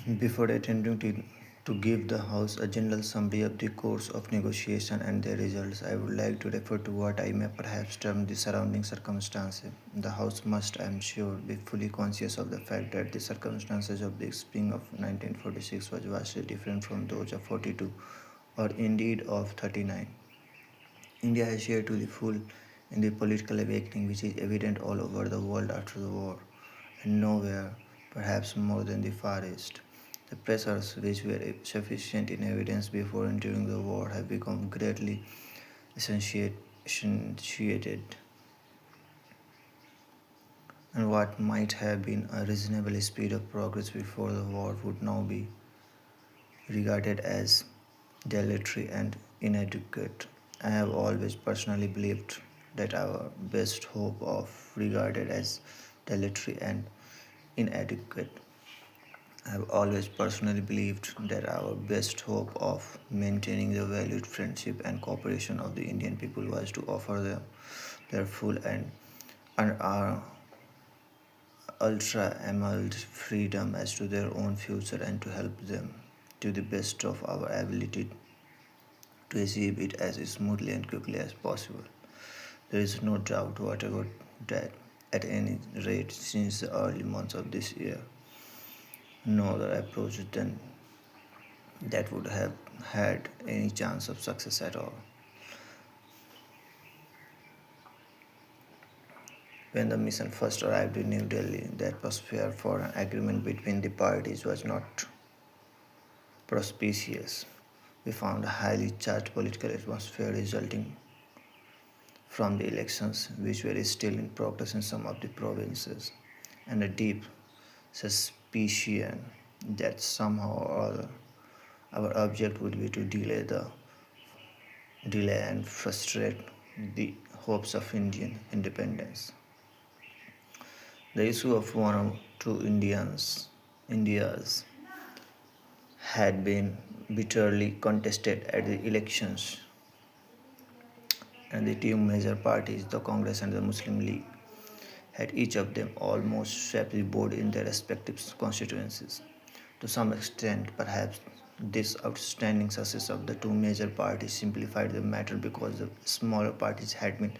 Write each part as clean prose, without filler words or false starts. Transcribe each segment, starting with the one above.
Before attempting to give the House a general summary of the course of negotiation and their results, I would like to refer to what I may perhaps term the surrounding circumstances. The House must, I am sure, be fully conscious of the fact that the circumstances of the spring of 1946 was vastly different from those of 42 or indeed of 39. India has shared to the full in the political awakening which is evident all over the world after the war, and nowhere, perhaps more than the Far East. The pressures which were sufficient in evidence before and during the war have become greatly accentuated, and what might have been a reasonable speed of progress before the war would now be regarded as dilatory and inadequate. I have always personally believed that our best hope of regarded as dilatory and inadequate. I have always personally believed that our best hope of maintaining the valued friendship and cooperation of the Indian people was to offer them their full and ultra-emerald freedom as to their own future and to help them to the best of our ability to achieve it as smoothly and quickly as possible. There is no doubt whatever that, at any rate, since the early months of this year, no other approach than that would have had any chance of success at all. When the mission first arrived in New Delhi, the atmosphere for an agreement between the parties was not propitious. We found a highly charged political atmosphere resulting from the elections, which were still in progress in some of the provinces, and a deep suspicion that somehow or other our object would be to delay and frustrate the hopes of Indian independence. The issue of one or two Indias had been bitterly contested at the elections, and the two major parties, the Congress and the Muslim League, had each of them almost swept the board in their respective constituencies. To some extent, perhaps, this outstanding success of the two major parties simplified the matter because the smaller parties had been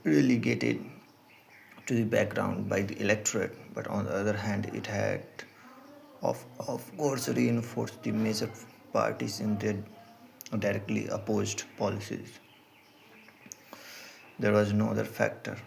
relegated to the background by the electorate, but on the other hand, it had, of course, reinforced the major parties in their directly opposed policies. There was no other factor